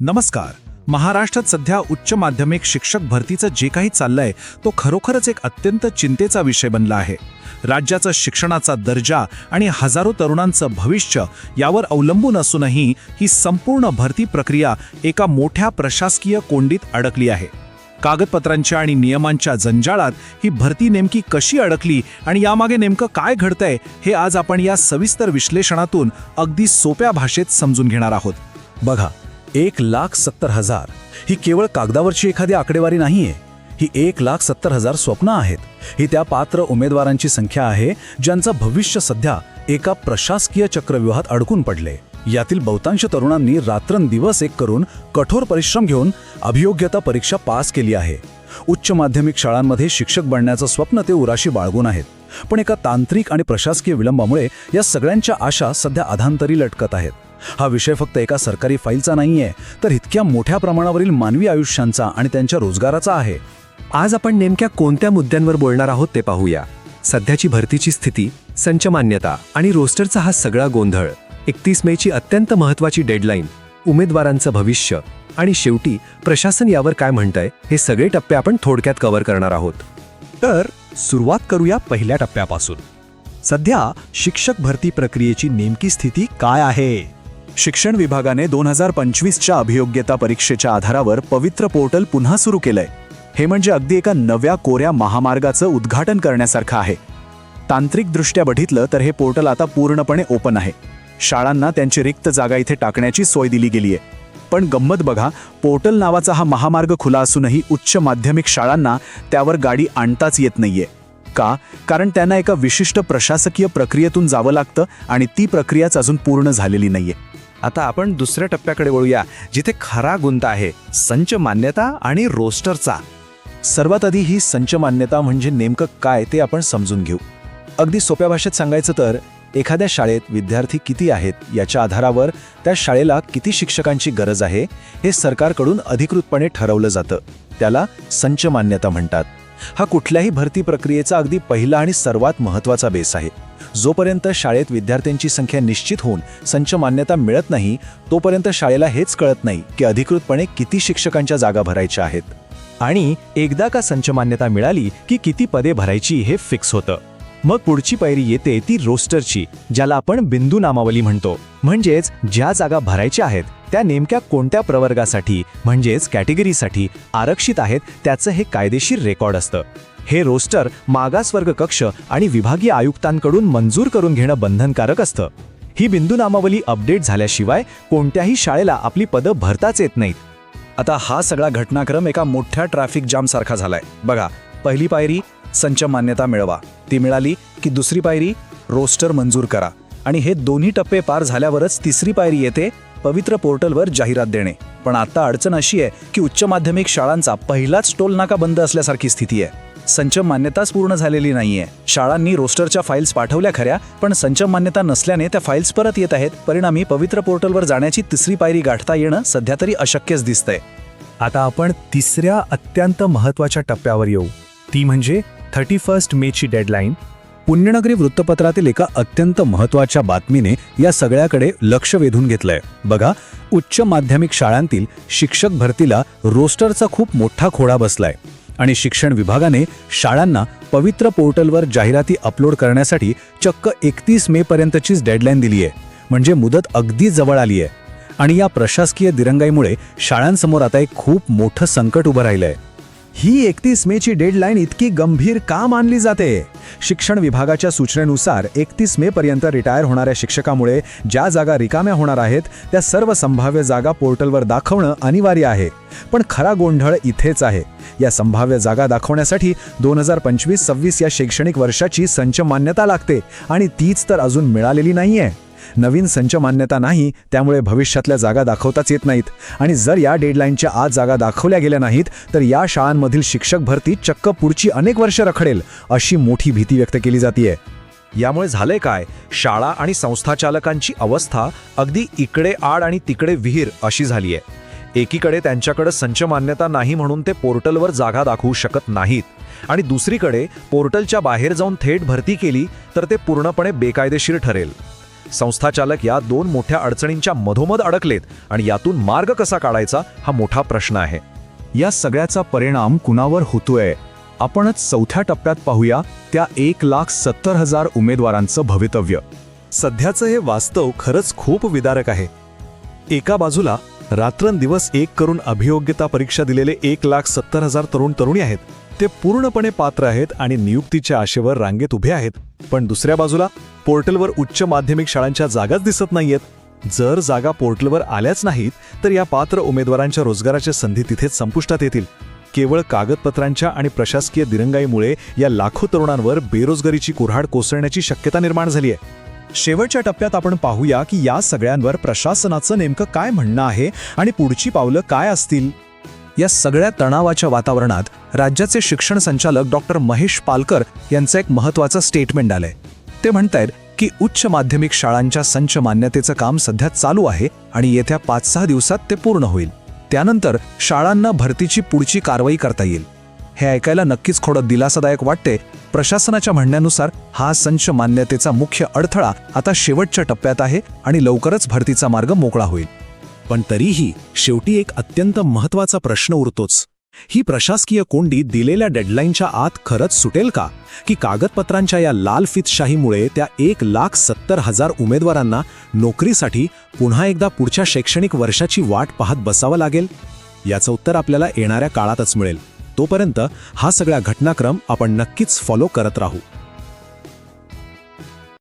नमस्कार. महाराष्ट्रात सध्या उच्च माध्यमिक शिक्षक भरतीचं जे काही चाललंय तो खरोखरच एक अत्यंत चिंतेचा विषय बनला आहे. राज्याचा शिक्षणाचा दर्जा आणि हजारो तरुणांचं भविष्य यावर अवलंबून असूनही ही संपूर्ण भरती प्रक्रिया एका मोठ्या प्रशासकीय कोंडीत अडकली आहे. कागदपत्रांच्या आणि नियमांच्या जंजाळात ही भरती नेमकी कशी अडकली आणि यामागे नेमकं काय घडतंय हे आज आपण या सविस्तर विश्लेषणातून अगदी सोप्या भाषेत समजून घेणार आहोत. बघा, 1,70,000 ही केवळ कागदावरची एखादी आकडेवारी नाहीये. ही 1,70,000 स्वप्न आहेत. ही त्या पात्र उमेदवारांची संख्या आहे ज्यांचं भविष्य सध्या एका प्रशासकीय चक्रव्यूहात अडकून पडले. यातील बहुतांश तरुणांनी रात्रंदिवस एक करून कठोर परिश्रम घेऊन अभियोग्यता परीक्षा पास केली आहे. उच्च माध्यमिक शाळांमध्ये शिक्षक बनण्याचं स्वप्न ते उराशी बाळगून आहेत. पण एका तांत्रिक आणि प्रशासकीय विलंबामुळे या सगळ्यांच्या आशा सध्या अधांतरी लटकत आहेत. हा विषय फक्त एका सरकारी फाईलचा नाहीये, तर इतक्या मोठ्या प्रमाणावरील मानवी आयुष्यांचा आणि त्यांच्या रोजगाराचा आहे. आज आपण नेमक्या कोणत्या मुद्द्यांवर बोलणार आहोत ते पाहूया. सध्याची भरतीची स्थिती, संच मान्यता आणि रोस्टरचा हा सगळा गोंधळ, 31 मेची अत्यंत महत्त्वाची डेडलाईन, उमेदवारांचं भविष्य आणि शेवटी प्रशासन यावर काय म्हणतंय, हे सगळे टप्पे आपण थोडक्यात कव्हर करणार आहोत. तर सुरुवात करूया पहिल्या टप्प्यापासून. सध्या शिक्षक भरती प्रक्रियेची नेमकी स्थिती काय आहे? शिक्षण विभागाने 2025च्या अभियोग्यता परीक्षेच्या आधारावर पवित्र पोर्टल पुन्हा सुरू केलंय. हे म्हणजे अगदी एका नव्या कोऱ्या महामार्गाचं उद्घाटन करण्यासारखं आहे. तांत्रिकदृष्ट्या बघितलं तर हे पोर्टल आता पूर्णपणे ओपन आहे. शाळांना त्यांची रिक्त जागा इथे टाकण्याची सोय दिली गेलीय. पण गंमत बघा, पोर्टल नावाचा हा महामार्ग खुला असूनही उच्च माध्यमिक शाळांना त्यावर गाडी आणताच येत नाहीये. का? कारण त्यांना एका विशिष्ट प्रशासकीय प्रक्रियेतून जावं लागतं आणि ती प्रक्रियाच अजून पूर्ण झालेली नाहीये. आता आपण दुसऱ्या टप्प्याकडे वळूया, जिथे खरा गुंता आहे, संच मान्यता आणि रोस्टरचा. सर्वात आधी ही संच मान्यता म्हणजे नेमकं काय ते आपण समजून घेऊ. अगदी सोप्या भाषेत सांगायचं तर एखाद्या शाळेत विद्यार्थी किती आहेत याच्या आधारावर त्या शाळेला किती शिक्षकांची गरज आहे हे सरकारकडून अधिकृतपणे ठरवलं जातं. त्याला संच मान्यता म्हणतात. हा कुठल्याही भरती प्रक्रियेचा अगदी पहिला आणि सर्वात महत्त्वाचा बेस आहे. जोपर्यंत शाळेत विद्यार्थ्यांची संख्या निश्चित होऊन संच मान्यता मिळत नाही तोपर्यंत शाळेला हेच कळत नाही की अधिकृतपणे किती शिक्षकांच्या जागा भरायच्या आहेत. आणि एकदा का संच मान्यता मिळाली की किती पदे भरायची हे फिक्स होतं. मग पुढची पायरी येते ती रोस्टरची, ज्याला आपण बिंदू नामावली म्हणतो. म्हणजेच ज्या जागा भरायच्या आहेत त्या नेमक्या कोणत्या प्रवर्गासाठी म्हणजेच कॅटेगरीसाठी आरक्षित आहेत त्याचं हे कायदेशीर रेकॉर्ड असतं. हे रोस्टर मागासवर्ग कक्ष आणि विभागीय आयुक्तांकडून मंजूर करून घेणं बंधनकारक असतं. ही बिंदू नामावली अपडेट झाल्याशिवाय कोणत्याही शाळेला आपली पदं भरताच येत नाहीत. आता हा सगळा घटनाक्रम एका मोठ्या ट्रॅफिक जाम सारखा झालाय. बघा, पहिली पायरी संच मान्यता मिळवा. ती मिळाली की दुसरी पायरी रोस्टर मंजूर करा. आणि हे दोन्ही टप्पे पार झाल्यावरच तिसरी पायरी येते पवित्र पोर्टलवर जाहिरात देणे. पण आता अडचण अशी आहे की उच्च माध्यमिक शाळांचा पहिलाच टोल नाका बंद असल्यासारखी स्थिती आहे. संच मान्यताच पूर्ण झालेली नाहीये. शाळांनी रोस्टरच्या फाईल्स पाठवल्या खऱ्या, पण संच मान्यता नसल्याने त्या फाईल्स परत येत आहेत. परिणामी पवित्र पोर्टलवर जाण्याची तिसरी पायरी गाठता येणं सध्या तरी अशक्यच दिसतंय. आता आपण तिसऱ्या अत्यंत महत्त्वाच्या टप्प्यावर येऊ. ती म्हणजे 31 मेची डेडलाईन. पुण्यनगरी वृत्तपत्रातील एका अत्यंत महत्त्वाच्या बातमीने या सगळ्याकडे लक्ष वेधून घेतलंय. बघा, उच्च माध्यमिक शाळांतील शिक्षक भरतीला रोस्टरचा खूप मोठा खोडा बसलाय आणि शिक्षण विभागाने शाळांना पवित्र पोर्टलवर जाहिराती अपलोड करण्यासाठी चक्क 31 मे पर्यंतचीच डेडलाईन दिली आहे. म्हणजे मुदत अगदी जवळ आली आहे. आणि या प्रशासकीय दिरंगाईमुळे शाळांसमोर आता एक खूप मोठं संकट उभं राहिलंय. ही 31 मेची डेडलाईन इतकी गंभीर का मानली जाते? शिक्षण विभागाच्या सूचनेनुसार 31 मे पर्यंत रिटायर होणाऱ्या शिक्षकामुळे ज्या जागा रिकाम्या होणार आहेत त्या सर्व संभाव्य जागा पोर्टलवर दाखवणं अनिवार्य आहे. पण खरा गोंधळ इथेच आहे. या संभाव्य जागा दाखवण्यासाठी 2025-26 या शैक्षणिक वर्षाची संच मान्यता लागते आणि तीच तर अजून मिळालेली नाहीये. नवीन संच मान्यता नाही, त्यामुळे भविष्यातल्या जागा दाखवताच येत नाहीत. आणि जर या डेडलाईनच्या आज जागा दाखवल्या गेल्या नाहीत तर या शाळांमधील शिक्षक भरती चक्क पुढची अनेक वर्ष रखडेल, अशी मोठी भीती व्यक्त केली जाते. यामुळे झालंय काय, शाळा आणि संस्थाचालकांची अवस्था अगदी इकडे आड आणि तिकडे विहीर अशी झालीय. एकीकडे त्यांच्याकडे संच मान्यता नाही म्हणून ते पोर्टलवर जागा दाखवू शकत नाहीत, आणि दुसरीकडे पोर्टलच्या बाहेर जाऊन थेट भरती केली तर ते पूर्णपणे बेकायदेशीर ठरेल. संस्थाचालक या दोन मोठ्या अडचणींच्या मधोमध अडकलेत आणि यातून मार्ग कसा काढायचा हा मोठा प्रश्न आहे. या सगळ्याचा परिणाम कुणावर होतोय? आपणच चौथ्या टप्प्यात पाहूया त्या 1,70,000 उमेदवारांचं भवितव्य. सध्याचं हे वास्तव खरंच खूप विदारक आहे. एका बाजूला रात्रंदिवस एक करून अभियोग्यता परीक्षा दिलेले 1,70,000 तरुण तरुणी आहेत. ते पूर्णपणे पात्र आहेत आणि नियुक्तीच्या आशेवर रांगेत उभे आहेत. पण दुसऱ्या बाजूला पोर्टलवर उच्च माध्यमिक शाळांच्या जागाच दिसत नाहीयेत. जर जागा पोर्टलवर आल्याच नाहीत तर या पात्र उमेदवारांच्या रोजगाराच्या संधी तिथेच संपुष्टात येतील. केवळ कागदपत्रांच्या आणि प्रशासकीय दिरंगाईमुळे या लाखो तरुणांवर बेरोजगारीची कुऱ्हाड कोसळण्याची शक्यता निर्माण झाली आहे. शेवटच्या टप्प्यात आपण पाहूया की या सगळ्यांवर प्रशासनाचं नेमकं काय म्हणणं आहे आणि पुढची पावलं काय असतील. या सगळ्या तणावाच्या वातावरणात राज्याचे शिक्षण संचालक डॉक्टर महेश पालकर यांचं एक महत्त्वाचं स्टेटमेंट आलंय. ते म्हणतायत की उच्च माध्यमिक शाळांच्या संच मान्यतेचं काम सध्या चालू आहे आणि येत्या 5-6 दिवसात ते पूर्ण होईल. त्यानंतर शाळांना भरतीची पुढची कारवाई करता येईल. हे ऐकायला नक्कीच थोडं दिलासादायक वाटते. प्रशासनाच्या म्हणण्यानुसार हा संच मान्यतेचा मुख्य अडथळा आता शेवटच्या टप्प्यात आहे आणि लवकरच भरतीचा मार्ग मोकळा होईल. पण तरीही शेवटी एक अत्यंत महत्त्वाचा प्रश्न उरतोच. ही प्रशासकीय कोंडी दिलेल्या डेडलाईनच्या आत खरंच सुटेल का? की कागदपत्रांच्या या लालफितशाहीमुळे त्या 1,70,000 उमेदवारांना नोकरीसाठी पुन्हा एकदा पुढच्या शैक्षणिक वर्षाची वाट पाहत बसावं लागेल? याचं उत्तर आपल्याला येणाऱ्या काळातच मिळेल. तोपर्यंत हा सगळा घटनाक्रम आपण नक्कीच फॉलो करत राहू.